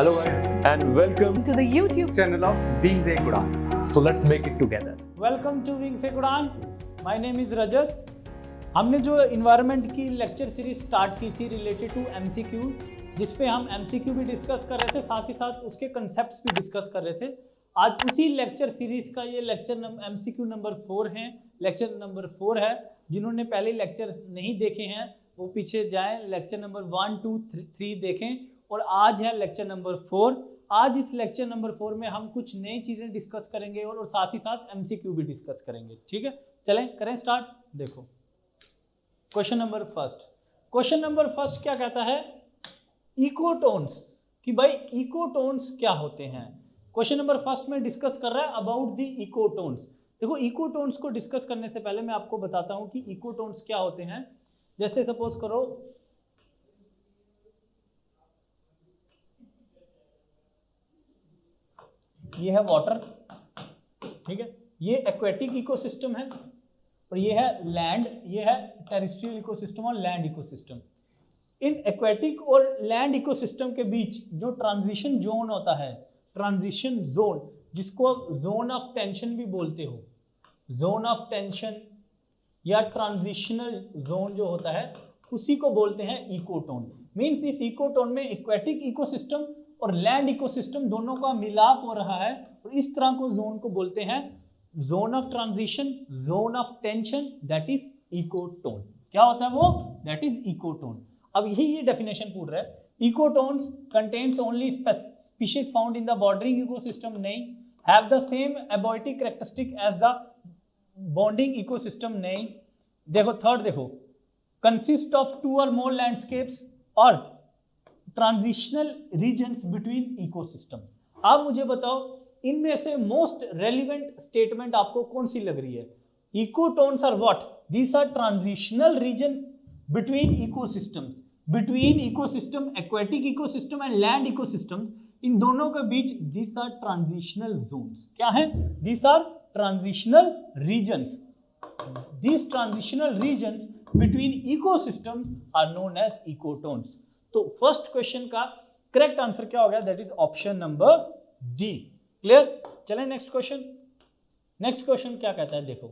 Hello guys and welcome to the YouTube channel of Wings Ek Udan. So let's make it together. Welcome to Wings एक उड़ान। My name is Rajat. हमने जो environment की lecture series start की थी related to MCQ, जिस पे हम एमसीक्यू भी डिस्कस कर रहे थे, साथ ही साथ उसके कंसेप्ट्स भी डिस्कस कर रहे थे। आज उसी लेक्चर सीरीज का ये लेक्चर एमसीक्यू नंबर 4 है, लेक्चर नंबर 4 है। जिन्होंने पहले लेक्चर नहीं देखे हैं वो पीछे जाएं, लेक्चर नंबर 1, 2, 3 देखें। और आज है लेक्चर नंबर 4। आज इस लेक्चर नंबर 4 में हम कुछ नई चीज़ें डिस्कस करेंगे और साथ ही साथ एमसीक्यू भी डिस्कस करेंगे। ठीक है, चलें करें स्टार्ट। देखो question number first. Question number first क्या कहता है, इकोटोन्स, कि भाई इकोटोन्स क्या होते हैं। क्वेश्चन नंबर फर्स्ट में डिस्कस कर रहा है अबाउट द इकोटोन्स। देखो इकोटोन्स को डिस्कस करने से पहले मैं आपको बताता हूं कि इकोटोन्स क्या होते हैं। जैसे सपोज करो ये है वाटर, ठीक है, ये एक्वेटिक इकोसिस्टम है, और ये है लैंड, ये है टेरेस्ट्रियल इकोसिस्टम और लैंड इकोसिस्टम। इन एक्वेटिक और लैंड इकोसिस्टम के बीच जो ट्रांजिशन जोन होता है, ट्रांजिशन जोन, जिसको जोन ऑफ टेंशन भी बोलते हो, जोन ऑफ टेंशन या ट्रांजिशनल जोन जो होता है उसी को बोलते हैं इकोटोन। मीन्स इस इकोटोन में एक्वेटिक इकोसिस्टम और लैंड इकोसिस्टम दोनों का मिलाप हो रहा है, और इस तरह को जोन को बोलते हैं zone of transition, zone of tension, that is ecotone. क्या होता है वो? That is ecotone. अब यही ये डेफिनेशन पूछ रहा है, ecotones contains only species found in the bordering ecosystem, नहीं, have the same abiotic characteristic as the bonding ecosystem, नहीं। देखो थर्ड, देखो कंसिस्ट ऑफ 2 और मोर लैंडस्केप्स और ट्रांजिशनल रीजन्स बिटवीन इकोसिस्टम। आप मुझे बताओ इनमें से मोस्ट रेलिवेंट स्टेटमेंट आपको कौन सी लग रही है? Ecotones are what? These are transitional regions between ecosystems, between ecosystem, aquatic ecosystem and land ecosystem. इन दोनों के बीच दीस आर ट्रांजिशनल जोन्स। क्या है? These are transitional regions. These transitional regions between ecosystems are known as ecotones. तो first question का correct answer क्या हो गया? That is option number D. Clear? चलें नेक्स्ट क्वेश्चन। नेक्स्ट क्वेश्चन क्या कहता है, देखो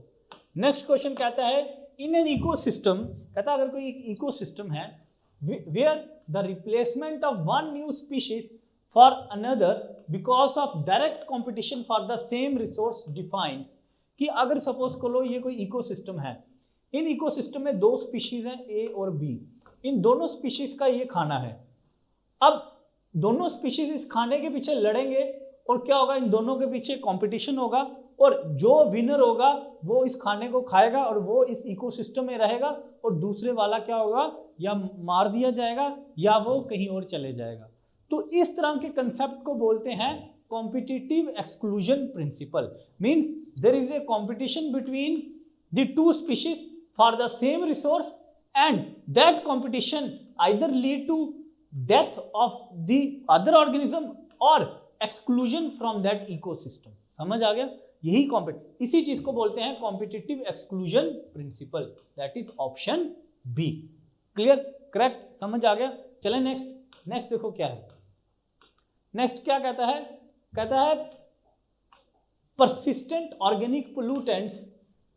नेक्स्ट क्वेश्चन कहता है इन एन इकोसिस्टम, कहता है अगर कोई एक इकोसिस्टम है where the replacement of one new species for another because of direct competition for the same resource defines, कि अगर सपोज करो ये कोई इकोसिस्टम है, इन इकोसिस्टम में 2 स्पीशीज हैं ए और बी, इन दोनों स्पीशीज का ये खाना है। अब दोनों स्पीशीज इस खाने के पीछे लड़ेंगे और क्या होगा? इन दोनों के पीछे कंपटीशन होगा, और जो विनर होगा वो इस खाने को खाएगा और वो इस इकोसिस्टम में रहेगा, और दूसरे वाला क्या होगा? या मार दिया जाएगा या वो कहीं और चले जाएगा। तो इस तरह के कंसेप्ट को बोलते हैं competitive exclusion principle. Means there is a competition between the 2 species for the same resource and that competition either lead to death of the other organism or exclusion from that ecosystem। समझ आ गया? यही इसी चीज को बोलते हैं competitive exclusion principle, that is option B. Clear? Correct? समझ आ गया? चलें नेक्स्ट। नेक्स्ट देखो क्या है। नेक्स्ट क्या कहता है? कहता है persistent organic pollutants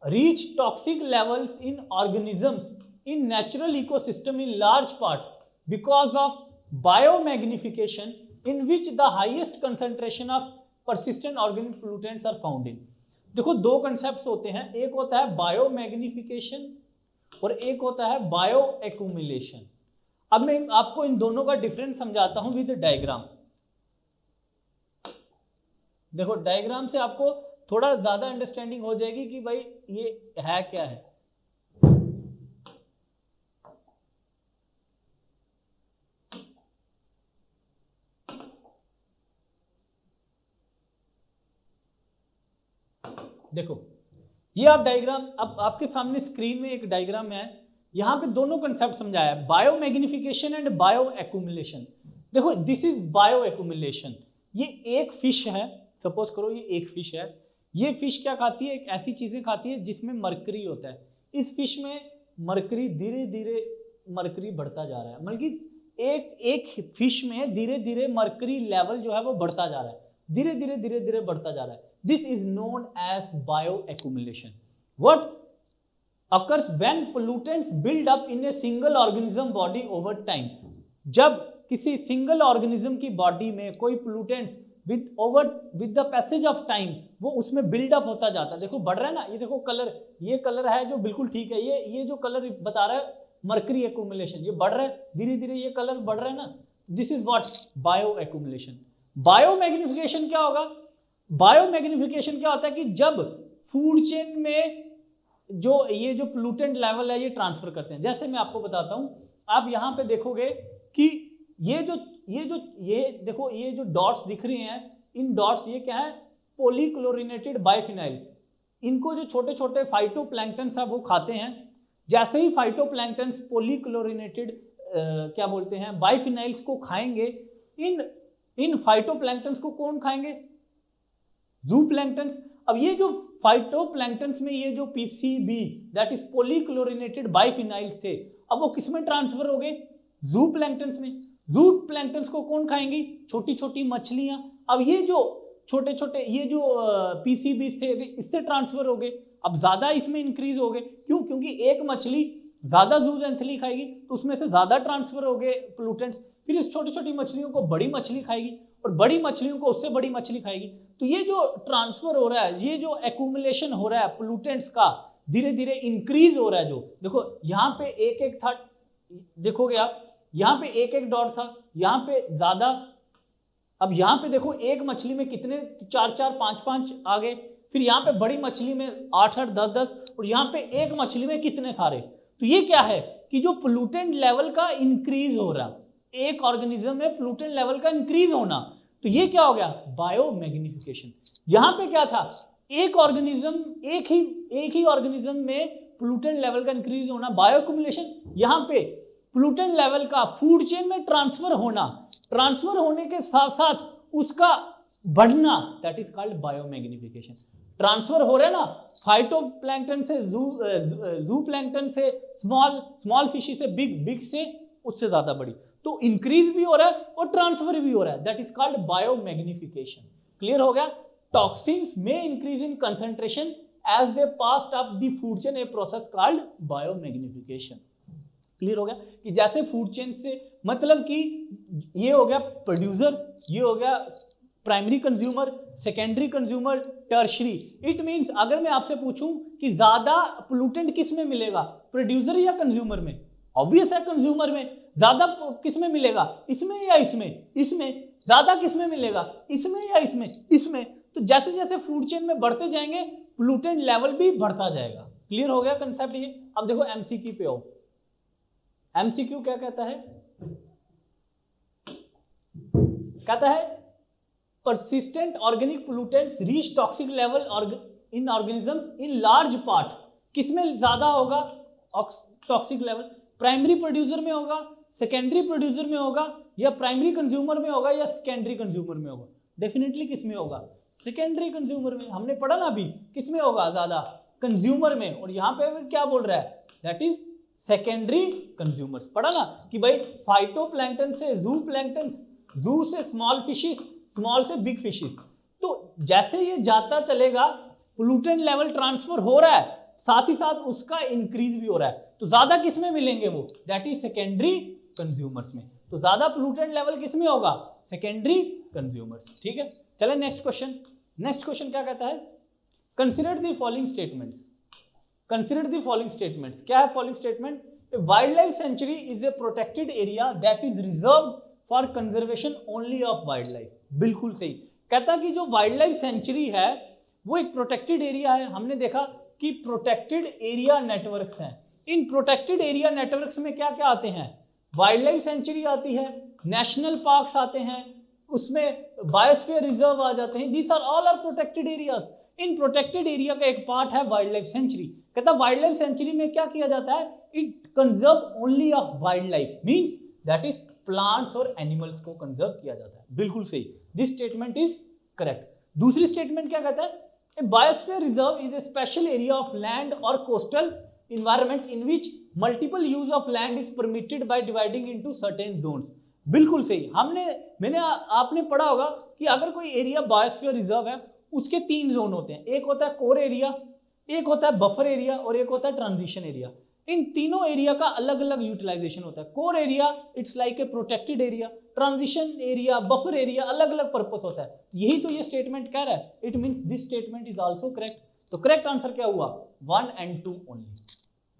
reach toxic levels in organisms in natural ecosystem in large part because of biomagnification in which the highest concentration of persistent organic pollutants are found in। देखो 2 concepts होते हैं, एक होता है बायोमैग्निफिकेशन और एक होता है बायो एक्यूमुलेशन। अब मैं आपको इन दोनों का डिफरेंस समझाता हूं विद डायग्राम। देखो डायग्राम से आपको थोड़ा ज्यादा अंडरस्टैंडिंग हो जाएगी कि भाई ये है क्या है। देखो ये आप डायग्राम, अब आपके सामने स्क्रीन में एक डायग्राम है, यहां पे दोनों कंसेप्ट समझाया है, bio magnification and bio accumulation. देखो दिस इज बायो एक्यूमुलेशन। ये एक फिश है, सपोज करो ये एक फिश है, ये फिश क्या खाती है? एक ऐसी चीजें खाती है जिसमें मरकरी होता है। इस फिश में मरकरी धीरे धीरे मरकरी बढ़ता जा रहा है, मतलब कि एक फिश में धीरे धीरे मर्करी लेवल जो है वो बढ़ता जा रहा है, धीरे धीरे बढ़ता जा रहा है. This is known as bioaccumulation. What occurs when pollutants build up in a single organism body over time. जब किसी सिंगल ऑर्गेनिज्म की बॉडी में कोई pollutants with the passage of time वो उसमें बिल्डअप होता जाता है. देखो बढ़ रहा है ना, ये देखो कलर, ये कलर है जो बिल्कुल ठीक है, ये जो कलर बता रहा है मर्करी एक्यूमुलेशन, ये बढ़ रहा है धीरे धीरे, ये कलर बढ़ रहा है ना. This is what bio accumulation. Bio magnification क्या होगा? बायो मैग्निफिकेशन क्या होता है कि जब फूड चेन में ये जो पोल्यूटेंट लेवल है ये ट्रांसफर करते हैं. जैसे मैं आपको बताता हूं, आप यहां पे देखोगे कि ये देखो ये जो डॉट्स दिख रही हैं, इन डॉट्स ये क्या है? पॉलीक्लोरिनेटेड बाइफिनाइल. इनको जो छोटे छोटे फाइटोप्लैंक्टन्स है वो खाते हैं. जैसे ही फाइटोप्लैंक्टन्स पॉलीक्लोरिनेटेड क्या बोलते हैं बाइफिनाइल्स को खाएंगे, इन फाइटोप्लैंक्टन्स को कौन खाएंगे? जूप्लैंक्टन्स. अब ये जो फाइटोप्लैंक्टन्स में ये जो पीसीबी दैट इज पॉलीक्लोरिनेटेड बाइफिनाइल्स थे, अब वो किस में ट्रांसफर हो गए? जूप्लैंक्टन्स में. जूप्लैंक्टन्स को कौन खाएंगी? छोटी छोटी मछलियां. अब ये जो छोटे छोटे ये जो पीसीबीज थे इससे ट्रांसफर हो गए, अब ज्यादा इसमें इंक्रीज हो गए. क्यों? क्योंकि एक मछली ज्यादा जूजेंथली खाएगी तो उसमें से ज्यादा ट्रांसफर हो गए पोल्यूटेंट्स. फिर इस छोटी छोटी मछलियों को बड़ी मछली खाएगी और बड़ी मछलियों को उससे बड़ी मछली खाएगी. तो ये जो ट्रांसफर हो रहा है, ये जो एक्यूमुलेशन हो रहा है पोल्यूटेंट्स का, धीरे धीरे इंक्रीज हो रहा है. जो देखो यहाँ पे एक था, देखोगे आप यहाँ पे एक डॉट था, यहाँ पे ज्यादा. अब यहाँ पे देखो एक मछली में कितने 4 5 आ गए, फिर यहाँ पे बड़ी मछली में 8 10 और यहाँ पे एक मछली में कितने सारे. तो ये क्या है कि जो पोल्यूटेंट लेवल का इंक्रीज हो रहा है, एक ऑर्गेनिज्म में पोल्यूटेंट लेवल का इंक्रीज होना, तो ये क्या हो गया? Bio magnification. यहां पे क्या था? एक ऑर्गेनिज्म, एक ही ऑर्गेनिज्म में पोल्यूटेंट लेवल का इंक्रीज होना, बायो एक्यूमुलेशन. यहां पे पोल्यूटेंट लेवल का फूड चेन में ट्रांसफर होना, ट्रांसफर होने के साथ साथ उसका बढ़ना, that is called bio magnification. Transfer हो रहा है ना फाइटोप्लैंक्टन से जूप्लैंक्टन से स्मॉल फिशी से बिग से उससे ज्यादा बड़ी, तो इंक्रीज भी हो रहा है और ट्रांसफर भी हो रहा है. That is called biomagnification. Clear हो गया? टॉक्सिन्स में increase in concentration as they passed up the food chain, a process called biomagnification. Clear हो गया कि जैसे फूड चेन से मतलब कि ये हो गया प्रोड्यूसर, ये हो गया primary consumer, secondary consumer, tertiary. It means अगर मैं आपसे पूछूं कि ज्यादा पोल्यूटेंट किस में मिलेगा, प्रोड्यूसर या कंज्यूमर में? ऑब्वियस है कंज्यूमर में. ज्यादा किस में मिलेगा? इसमें या इसमें? इसमें. ज्यादा किस में मिलेगा? इसमें या इसमें? इसमें. तो जैसे जैसे फूड चेन में बढ़ते जाएंगे पोल्यूटेंट लेवल भी बढ़ता जाएगा. क्लियर हो गया कंसेप्ट ये? अब देखो एमसीक्यू पे आओ. एमसीक्यू क्या कहता है? कहता है persistent organic pollutants reach toxic level in organism in large part. किसमें ज्यादा होगा टॉक्सिक लेवल? प्राइमरी प्रोड्यूसर में होगा, सेकेंडरी प्रोड्यूसर में होगा, या प्राइमरी कंज्यूमर में होगा, या सेकेंडरी कंज्यूमर में होगा? डेफिनेटली किस में होगा? सेकेंडरी कंज्यूमर में. हमने पढ़ा ना अभी, किस में होगा ज्यादा? कंज्यूमर में. और यहाँ पे क्या बोल रहा है? That is secondary consumers. पढ़ा ना कि भाई फाइटोप्लैंक्टन से जूप्लैंक्टन, जू से स्मॉल फिशिस, स्मॉल से बिग फिशिस. तो जैसे ये जाता चलेगा पोल्यूटेंट लेवल ट्रांसफर हो रहा है, साथ ही साथ उसका इंक्रीज भी हो रहा है. तो ज्यादा किस में मिलेंगे वो? दैट इज सेकेंडरी कंज्यूमर्स में. तो ज्यादा पोल्यूटेंट लेवल किस में होगा? Secondary consumers. ठीक है, चले नेक्स्ट क्वेश्चन. नेक्स्ट क्वेश्चन क्या कहता है? Consider the following statements. Consider the following statements. क्या है following statement? Wild life sanctuary is a protected area that is reserved for conservation only of wild life. बिल्कुल सही. कहता कि जो वाइल्ड लाइफ सेंचुरी है वो एक प्रोटेक्टेड एरिया है. हमने देखा कि प्रोटेक्टेड एरिया नेटवर्क्स हैं. इन प्रोटेक्टेड एरिया नेटवर्क्स में क्या क्या आते हैं? वाइल्ड लाइफ सेंचुरी आती है, नेशनल पार्क्स आते हैं, उसमें बायोस्फीयर रिजर्व आ जाते हैं. These are all are protected areas. इन प्रोटेक्टेड एरिया का एक पार्ट है वाइल्ड लाइफ सेंचुरी. कहता वाइल्ड लाइफ सेंचुरी में क्या किया जाता है? It conserve only of wildlife, means that is plants और एनिमल्स को कंजर्व किया जाता है. बिल्कुल सही. This statement is correct. दूसरी स्टेटमेंट क्या कहता है? A biosphere reserve is a special area of land और coastal environment in which multiple use of land is permitted by dividing into certain zones. बिल्कुल सही। आपने पढ़ा होगा कि अगर कोई एरिया बायोस्फीयर रिजर्व है, उसके 3 जोन होते हैं। एक होता है कोर एरिया, एक होता है बफर एरिया और एक होता है ट्रांजिशन एरिया। इन तीनों एरिया का अलग अलग यूटिलाइजेशन होता है। Core area it's like a protected area, transition area, buffer area अलग अलग पर्पस होता है। यही तो ये स्टेटमेंट कह रहा है। It means this statement is also correct. तो करेक्ट आंसर क्या हुआ? 1 and 2 ओनली।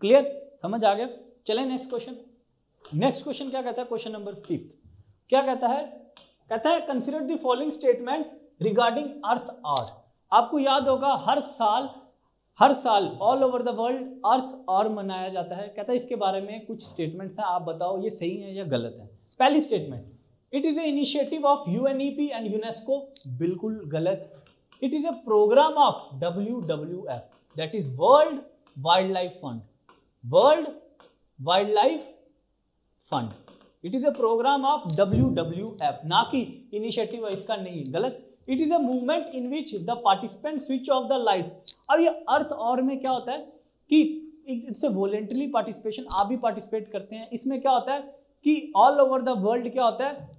क्लियर? समझ आ गया? चलें नेक्स्ट क्वेश्चन। नेक्स्ट क्वेश्चन क्या कहता है? क्वेश्चन नंबर 5 क्या कहता है? कहता है consider the following statements regarding Earth Hour. आपको याद होगा हर साल all over the world Earth Hour मनाया जाता है। कहता है इसके बारे में कुछ स्टेटमेंट्स हैं, आप बताओ ये सही है या गलत है। पहली statement, it is a initiative of UNEP and UNESCO. बिल्कुल गलत। It is a programme of WWF, that is World Wildlife Fund. World Wildlife Fund, it is a programme of WWF, ना कि initiative है इसका, नहीं, गलत। It is a movement in which the participant switch off the lights. अब ये अर्थ और में क्या होता है कि इट्स ए वॉलेंटरी पार्टिसिपेशन, आप भी पार्टिसिपेट करते हैं। इसमें क्या होता है कि ऑल ओवर द वर्ल्ड क्या होता है,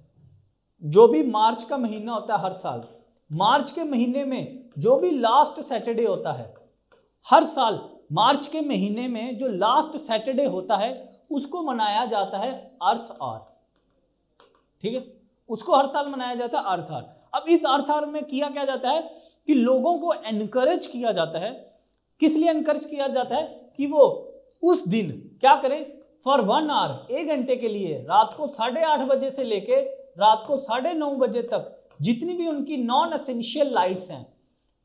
जो भी मार्च का महीना होता है हर साल, मार्च के महीने में जो भी लास्ट सैटरडे होता है, हर साल मार्च के महीने में जो लास्ट सैटरडे होता है उसको मनाया जाता है अर्थ आवर। ठीक है, उसको हर साल मनाया जाता है अर्थ आवर। अब इस अर्थ आवर में किया क्या जाता है कि लोगों को एनकरेज किया जाता है। किस लिए एनकरेज किया जाता है? कि वो उस दिन क्या करें, फॉर 1 आवर, 1 घंटे के लिए, रात को 8:30 बजे से लेके रात को 9:30 बजे तक जितनी भी उनकी नॉन एसेंशियल लाइट्स हैं,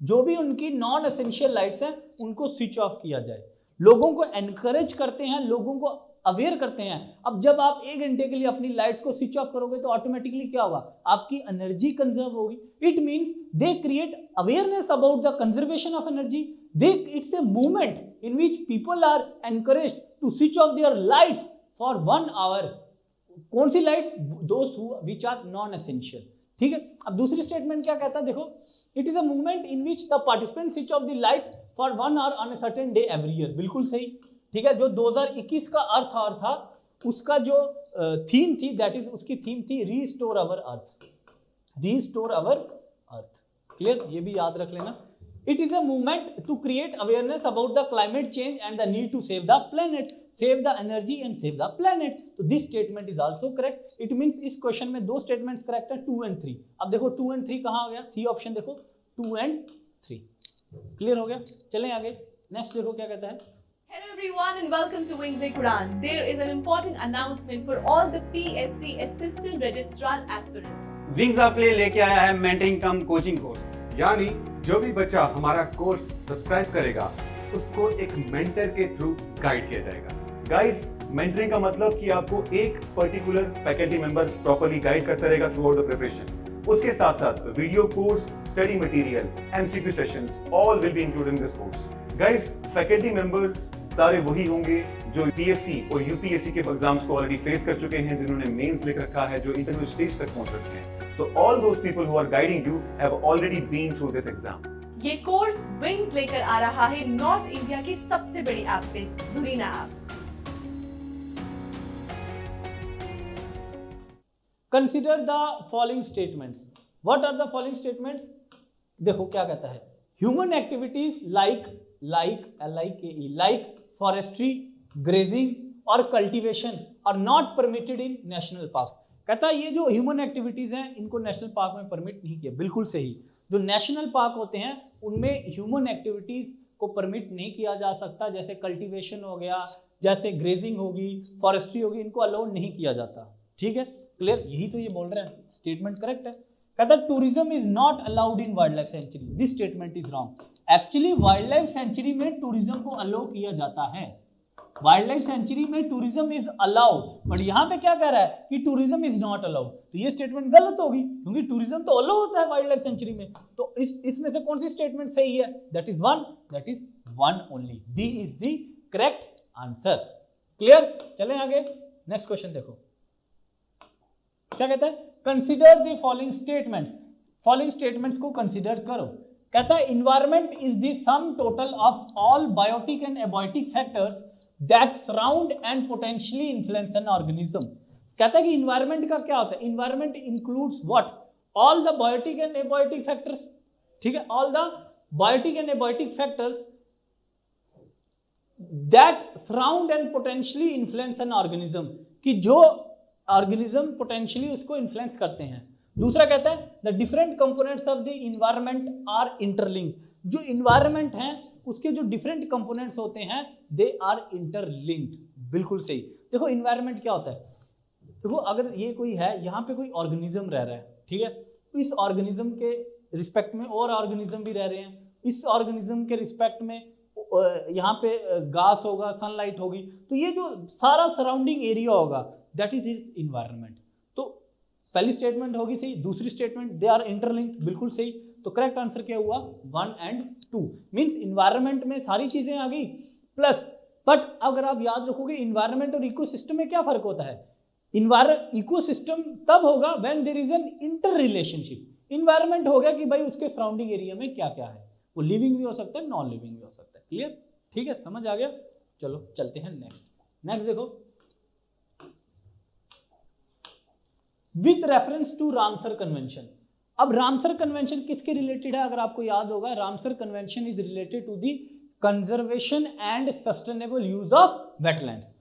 जो भी उनकी नॉन एसेंशियल लाइट्स हैं, उनको स्विच ऑफ किया जाए। लोगों को एनकरेज करते हैं, लोगों को अवेयर करते हैं। अब जब आप 1 घंटे के लिए अपनी लाइट्स को स्विच ऑफ करोगे तो ऑटोमेटिकली क्या होगा, आपकी एनर्जी कंजर्व होगी। It means they create awareness about the conservation of energy. It's a movement in which people are encouraged to switch off their lights for 1 hour. कौन सी lights? Those which are non essential. ठीक है, अब दूसरी statement क्या कहता है, देखो, it is a movement in which the participant switch off the lights for 1 hour on a certain day every year. बिल्कुल सही। ठीक है, जो 2021 का अर्थ आवर था उसका जो थीम थी, दैट इज उसकी थीम थी restore our earth, restore our earth. Clear? ये भी याद रख लेना। It is a movement to create awareness about the climate change and the need to save the planet, save the energy and save the planet. तो this statement is also correct. It means इस question में 2 statements correct है, 2 and 3। अब देखो 2 and 3 कहाँ हो गया? C option देखो, 2 and 3। क्लियर हो गया? चलें आगे। नेक्स्ट देखो क्या कहता है। Hello everyone and welcome to Wings Quran. There is an important announcement for all the PSC Assistant Registrar aspirants. Wings आपके लिए लेके आया है मेंटरिंग कम कोचिंग कोर्स। यानी जो भी बच्चा हमारा कोर्स सब्सक्राइब करेगा उसको एक मेंटर के थ्रू गाइड किया जाएगा। गाइस, मेंटरिंग का मतलब कि आपको एक particular faculty member properly guide करता रहेगा थ्रू आउट द प्रिपरेशन। उसके साथ साथ video course, study material, MCQ sessions all will be included in this course. Guys, faculty members सारे वही होंगे जो PSC और UPSC के एग्जाम्स को ऑलरेडी फेस कर चुके हैं, जिन्होंने मेंस लिख रखा है, जो इंटरव्यू स्टेज तक पहुंच चुके हैं। So all those people who are guiding you have already been through this exam. ये कोर्स विंग्स लेकर आ रहा है नॉर्थ इंडिया की सबसे बड़ी ऐप पे, दुरीना app. Consider the following statements. What are the following statements? देखो क्या कहता है। Human activities like forestry, grazing और cultivation are not permitted in national park. कहता है ये जो ह्यूमन एक्टिविटीज हैं इनको नेशनल पार्क में परमिट नहीं किया। बिल्कुल सही। जो नेशनल पार्क होते हैं उनमें ह्यूमन एक्टिविटीज को परमिट नहीं किया जा सकता, जैसे कल्टीवेशन हो गया, जैसे ग्रेजिंग होगी, फॉरेस्ट्री होगी, इनको अलाउ नहीं किया जाता। ठीक है, क्लियर? यही तो ये बोल रहे हैं, स्टेटमेंट करेक्ट है। कहता है tourism is not allowed in wild life sanctuary. This statement is wrong. Actually wild life sanctuary में टूरिज्म को अलाउ किया जाता है। वाइल्ड लाइफ सेंचुरी में टूरिज्म इज अलाउड, बट यहाँ पे क्या कह रहा है कि टूरिज्म इज नॉट अलाउड। तो ये स्टेटमेंट गलत होगी, क्योंकि टूरिज्म तो अलाउ होता है वाइल्ड लाइफ सेंचुरी में। तो इसमें से कौन सी स्टेटमेंट सही है? That is one only. B is the correct answer. Clear? चलें आगे। नेक्स्ट क्वेश्चन देखो क्या कहता है। Consider the following statements. Following statements को कंसिडर करो। कहता है environment is the sum total of all biotic and abiotic factors that surround and potentially influence an organism. कहता है कि इन्वायरमेंट का क्या होता है, environment includes what, all the biotic and abiotic factors, ठीक है, all the biotic and abiotic factors that surround and potentially influence an organism, कि जो ऑर्गेनिज्म पोटेंशियली उसको इन्फ्लुएंस करते हैं। दूसरा कहता है the different components of the environment are interlinked, जो इन्वायरमेंट है उसके जो डिफरेंट कंपोनेंट्स होते हैं दे आर इंटरलिंक्ड। बिल्कुल सही। देखो इन्वायरमेंट क्या होता है, देखो अगर ये कोई है, यहाँ पे कोई ऑर्गेनिज्म रह रहा है, ठीक है, तो इस ऑर्गेनिज्म के रिस्पेक्ट में और ऑर्गेनिज्म भी रह रहे हैं, इस ऑर्गेनिज्म के रिस्पेक्ट में यहाँ पे घास होगा, सनलाइट होगी, तो ये जो सारा सराउंडिंग एरिया होगा दैट इज इज इन्वायरमेंट। तो पहली स्टेटमेंट होगी सही, दूसरी स्टेटमेंट दे आर इंटरलिंक्ड, बिल्कुल सही। तो करेक्ट आंसर क्या हुआ 1 एंड 2, मींस इन्वायरमेंट में सारी चीजें आ गई प्लस। बट अगर आप याद रखोगे इन्वायरमेंट और इकोसिस्टम में क्या फर्क होता है, इकोसिस्टम तब होगा when there is an interrelationship. Environment हो गया कि भाई उसके सराउंडिंग एरिया में क्या क्या है, वो लिविंग भी हो सकता है, नॉन लिविंग भी हो सकता है। क्लियर, ठीक है, समझ आ गया। चलो चलते हैं नेक्स्ट देखो, with reference to Ramsar Convention. अब रामसर कन्वेंशन किसके रिलेटेड है, अगर आपको याद होगा, Ramsar Convention is related to the conservation and sustainable use of wetlands.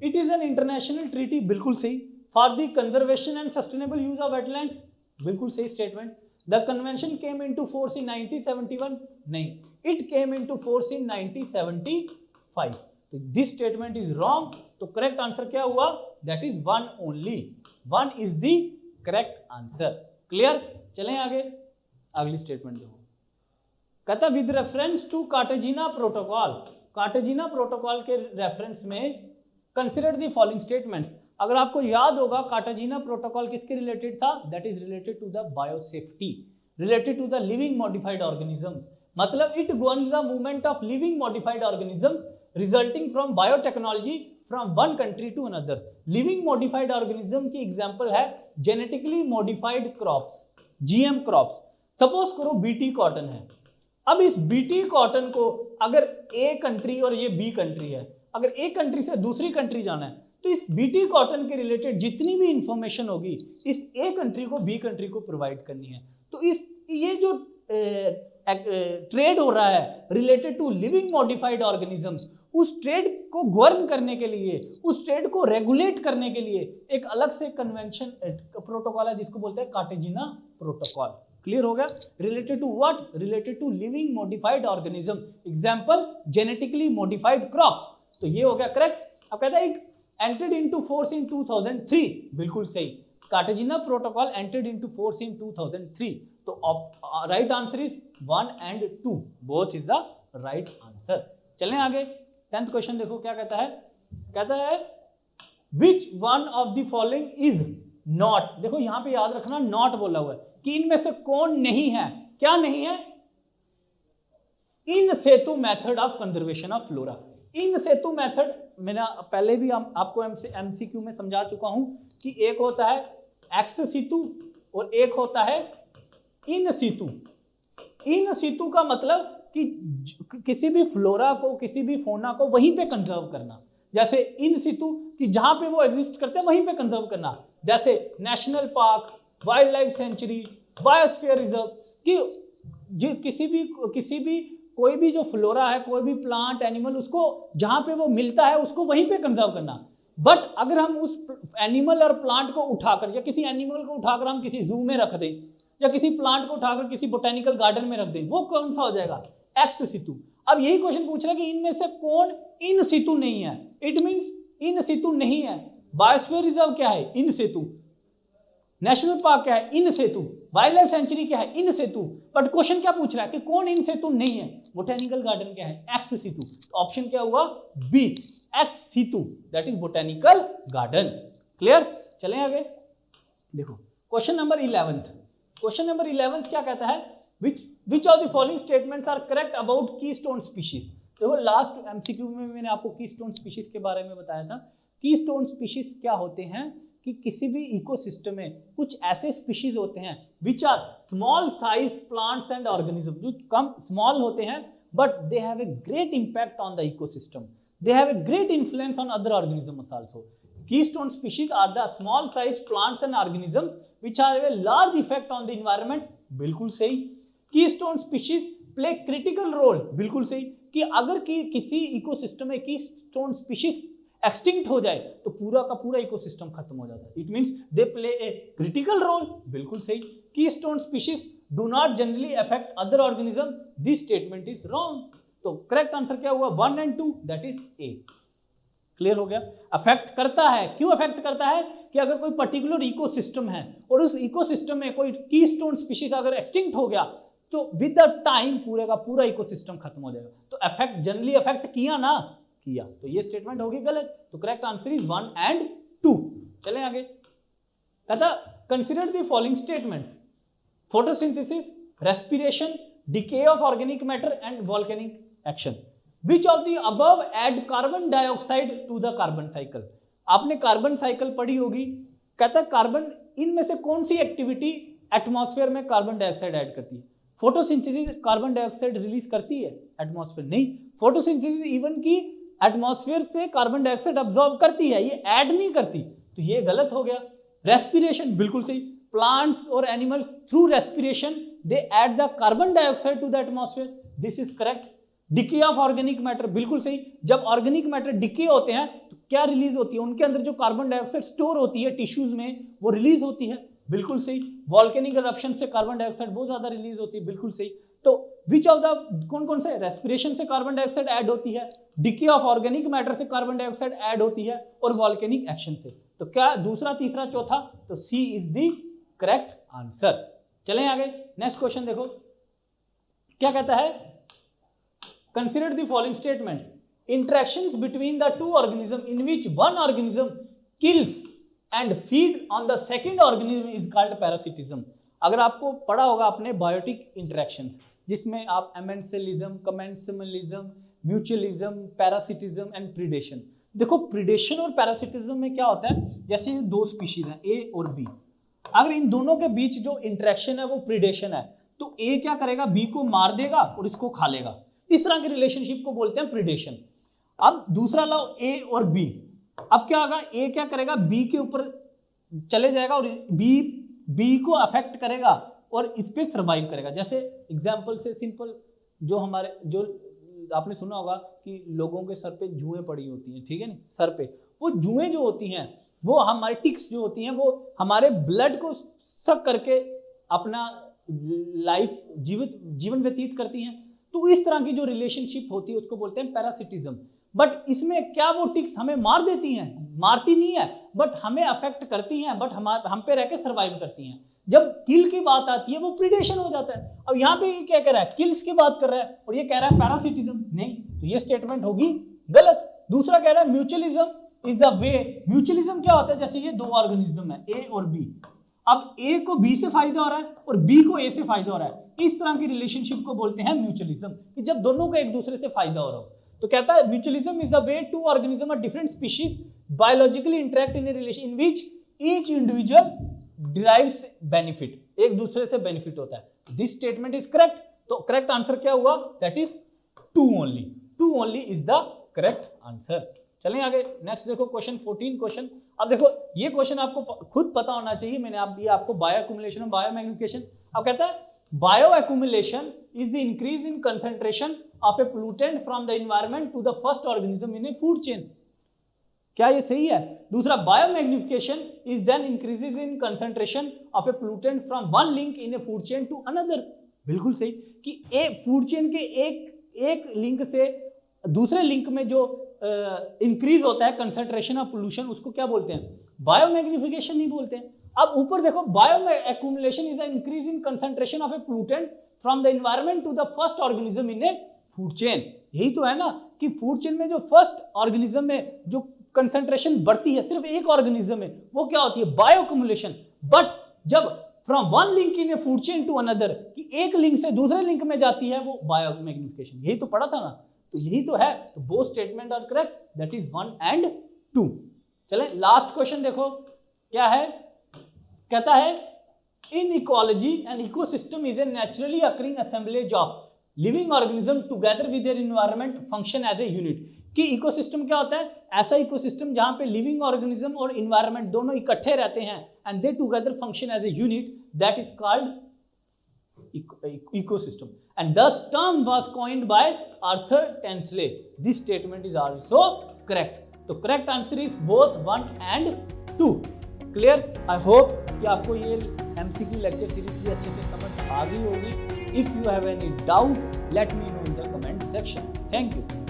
It is an international treaty, बिल्कुल सही, for the conservation and sustainable use of wetlands, बिल्कुल सही statement. The convention came into force in 1971, नहीं, it came into force in 1975। तो this statement is wrong. तो correct answer क्या हुआ, that is 1 only, 1 is the correct answer. Clear, चलें आगे, अगली स्टेटमेंट देखो। कहता with reference to Cartagena protocol, Cartagena protocol के रेफरेंस में कंसिडर द फॉलोइंग स्टेटमेंट्स। अगर आपको याद होगा कार्टेजिना प्रोटोकॉल किसके रिलेटेड था, that is related to the biosafety, related to the living modified organisms. मतलब it governs the movement of living modified organisms resulting from biotechnology from one country to another. Living modified organism की example है genetically modified crops, GM crops. Suppose करो BT cotton है, अब इस BT cotton को अगर a country और ये बी कंट्री है, अगर ए कंट्री से दूसरी कंट्री जाना है तो इस बीटी कॉटन के रिलेटेड जितनी भी इंफॉर्मेशन होगी इस ए कंट्री को बी कंट्री को प्रोवाइड करनी है। तो इस ये जो ट्रेड हो रहा है related to living modified organisms, उस ट्रेड को गवर्न करने के लिए, उस ट्रेड को रेगुलेट करने के लिए एक अलग से कन्वेंशन प्रोटोकॉल है जिसको बोलते हैं कार्टेजिना प्रोटोकॉल। क्लियर हो गया, related to what, related to living modified organism, example genetically modified crops. तो ये हो गया करेक्ट। अब कहता है it entered into force in 2003, बिल्कुल सही, Cartagena Protocol entered into force in 2003। तो right answer is 1 and 2, both is the right answer. चलें आगे, 10th क्वेश्चन देखो क्या कहता है। कहता है which one of the following is not, देखो यहां पे याद रखना नॉट बोला हुआ है कि इनमें से कौन नहीं है, क्या नहीं है, in situ method of conservation of flora. In situ method मैंने पहले भी आपको एमसीक्यू में समझा चुका हूं कि एक होता है एक्स सीतु और एक होता है इन सीतु। इन सीतु का मतलब कि किसी भी फ्लोरा को, किसी भी फोना को वहीं पे कंजर्व करना। जैसे इन सीतु कि जहां पे वो एग्जिस्ट करते हैं वहीं पे कंजर्व करना, जैसे national park, wild life sanctuary, biosphere reserve, कि किसी भी कोई भी जो फ्लोरा है, कोई भी प्लांट एनिमल, उसको जहां पे वो मिलता है उसको वहीं पे कंजर्व करना। बट अगर हम उस एनिमल और प्लांट को उठाकर, या किसी एनिमल को उठाकर हम किसी जू में रख दें, या किसी प्लांट को उठाकर किसी बोटेनिकल गार्डन में रख दें, वो कौन सा हो जाएगा, एक्स सीतु। अब यही क्वेश्चन पूछ रहा है कि इनमें से कौन इन सीतु नहीं है। इट मींस इन सीतु नहीं है। बायोस्फीयर रिजर्व क्या है, इन सीतु। नेशनल पार्क क्या है, in Setu. Wild life sanctuary क्या है, इन सेतु। बट क्वेश्चन क्या पूछ रहा है कि कौन इन सेतु नहीं है। बोटेनिकल गार्डन क्या है, एक्स सीतु। तो ऑप्शन क्या हुआ, B, ex situ, that is botanical garden. Clear, चलें आगे देखो क्वेश्चन नंबर 11। क्वेश्चन नंबर 11 क्या कहता है, which of the following statements are correct about keystone species. देखो लास्ट एमसीक्यू में मैंने आपको कीस्टोन स्पीशीज के बारे में बताया था। कीस्टोन स्पीशीज क्या होते हैं कि किसी भी इकोसिस्टम में कुछ ऐसे स्पीशीज होते हैं which are small sized plants and organism, जो कम स्मॉल होते हैं but they have a great impact on the ecosystem. they have a great influence on other organisms also. Keystone species are the small size plants and organisms which have a large effect on the environment. बिल्कुल सही. Keystone species play critical role. बिल्कुल सही कि अगर किसी ecosystem में keystone species extinct हो जाए तो पूरा का पूरा इकोसिस्टम खत्म हो जाता है. It means they play a critical role. बिल्कुल सही. Keystone species do not generally affect other organism. This statement is wrong. तो करेक्ट आंसर क्या हुआ? 1 and 2, that is A. Clear हो गया? अफेक्ट करता है. क्यों अफेक्ट करता है? कि अगर कोई पर्टिकुलर इकोसिस्टम है और उस इकोसिस्टम में कोई कीस्टोन स्पीशीज अगर एक्सटिंक्ट हो गया तो विद द टाइम पूरे का पूरा इकोसिस्टम खत्म हो जाएगा. तो अफेक्ट जनरली अफेक्ट किया ना किया, तो ये स्टेटमेंट होगी गलत. तो करेक्ट आंसर इज 1 and 2. चलें आगे. कहता consider the following statements: photosynthesis, respiration, decay of organic matter and volcanic action. Which of the above add carbon dioxide to the carbon cycle. आपने कार्बन साइकिल पढ़ी होगी. कहता है कार्बन, इनमें से कौन सी एक्टिविटी एटमॉस्फेयर में कार्बन डाइऑक्साइड ऐड करती है? फोटोसिंथेसिस कार्बन डाइऑक्साइड रिलीज करती है एटमॉस्फेयर? नहीं. फोटोसिंथेसिस इवन की एटमॉस्फेयर से कार्बन डाइऑक्साइड अब्सॉर्ब करती है, ये ऐड नहीं करती. तो ये गलत हो गया. रेस्पिरेशन बिल्कुल सही. प्लांट्स और animals through respiration they add the carbon dioxide to the atmosphere. This is correct. Decay of organic matter बिल्कुल सही. जब ऑर्गेनिक मैटर डिके होते हैं तो क्या रिलीज होती है? उनके अंदर जो कार्बन डाइऑक्साइड स्टोर होती है टिश्यूज में वो रिलीज होती है. बिल्कुल सही. वॉल्केनिक इरप्शन से कार्बन डाइऑक्साइड बहुत ज्यादा रिलीज होती है. बिल्कुल सही. तो विच ऑफ द कौन कौन से? रेस्पिरेशन से कार्बन डाइऑक्साइड ऐड होती है, डिके ऑफ ऑर्गेनिक मैटर से कार्बन डाइऑक्साइड ऐड होती है और वॉल्केनिक एक्शन से. तो क्या दूसरा, तीसरा, चौथा? तो C is the correct answer. चलें आगे. नेक्स्ट क्वेश्चन देखो क्या कहता है. Consider the following statements: interactions between the two organism in which one organism kills and feed on the second organism is called parasitism. अगर आपको पढ़ा होगा आपने बायोटिक इंटरेक्शंस, जिसमें आप amensalism, commensalism, mutualism, parasitism and predation. देखो predation और parasitism में क्या होता है? जैसे ये दो स्पीशीज हैं ए और बी. अगर इन दोनों के बीच जो इंटरेक्शन है वो प्रीडेशन है तो ए क्या करेगा? बी को मार देगा और इसको खा लेगा. इस तरह की रिलेशनशिप को बोलते हैं प्रीडेशन. अब दूसरा लाओ ए और बी. अब क्या होगा? ए क्या करेगा? बी के ऊपर चले जाएगा और बी को अफेक्ट करेगा और इस पे सर्वाइव करेगा. जैसे एग्जांपल से सिंपल, जो हमारे जो आपने सुना होगा कि लोगों के सर पे जुएं पड़ी होती हैं, ठीक है ना, सर पे. वो जुएं जो होती हैं वो हमारे टिक्स जो होती हैं वो हमारे ब्लड को सक करके अपना लाइफ जीवन व्यतीत करती हैं. तो इस तरह की जो रिलेशनशिप होती है उसको बोलते हैं पैरासिटिज्म. बट इसमें क्या वो टिक्स हमें मार देती हैं? मारती नहीं है, बट हमें अफेक्ट करती हैं, बट हम पे रह के सर्वाइव करती हैं. जब किल की बात आती है वो प्रीडेशन हो जाता है. अब यहाँ पे ये क्या कह रहा है? किल्स की बात कर रहा है और ये कह रहा है पैरासिटिज्म. नहीं, तो ये स्टेटमेंट होगी गलत. दूसरा कह रहा है mutualism is the way. Mutualism क्या होता है? जैसे ये दो ऑर्गेनिज्म है ए और बी. अब ए को बी से फायदा हो रहा है और बी को ए से फायदा हो रहा है. इस तरह की रिलेशनशिप को बोलते हैं म्यूचुअलिज्म, कि जब दोनों को एक दूसरे से फायदा हो रहा हो. तो कहता है mutualism is the way two organism of different species biologically interact in a relation in which each individual derives benefit. एक दूसरे से बेनिफिट होता है. This statement is correct. तो करेक्ट आंसर क्या हुआ? That is 2 only. 2 only is the correct answer. चलें आगे. नेक्स्ट देखो क्वेश्चन 14 क्वेश्चन. अब देखो ये क्वेश्चन आपको खुद पता होना चाहिए. मैंने आपको बायो एक्यूमुलेशन और बायो मैग्निफिकेशन. अब कहता है bioaccumulation is the increase in concentration of a pollutant from the environment to the first organism in a food chain. क्या ये सही है? दूसरा biomagnification is then increases in concentration of a pollutant from one link in a food chain to another. बिल्कुल सही कि एक food chain के एक लिंक से दूसरे लिंक में जो इंक्रीज होता है कंसंट्रेशन ऑफ पोल्यूशन, उसको क्या बोलते हैं? बायो मैग्निफिकेशन नहीं बोलते हैं. अब ऊपर देखो bioaccumulation is the increase in concentration of a pollutant from the environment to the first organism in a food chain. यही तो है ना कि फूड चेन में जो फर्स्ट ऑर्गेनिज्म में जो कंसंट्रेशन बढ़ती है सिर्फ एक ऑर्गेनिज्म में, वो क्या होती है? Bioaccumulation. बट जब from one link in a food chain to another, कि एक लिंक से दूसरे लिंक में जाती है, वो बायो मैग्निफिकेशन. यही तो पढ़ा था ना. तो यही तो है. तो both statement are correct. That is 1 and 2. चले लास्ट क्वेश्चन देखो क्या है. कहता है in ecology and ecosystem is a naturally occurring assemblage of living organism together with their environment function as a unit. कि इकोसिस्टम क्या होता है, ऐसा इकोसिस्टम जहां पे लिविंग ऑर्गेनिज्म और इन्वायरमेंट दोनों इकट्ठे रहते हैं and they together function as a unit, that is called ecosystem. And thus term was coined by Arthur Tansley. This statement is also correct. तो correct answer is both 1 and 2. Clear? I hope कि आपको ये MCQ lecture series भी अच्छे से समझ आ गई होगी. If you have any doubt, let me know in the comment section. Thank you.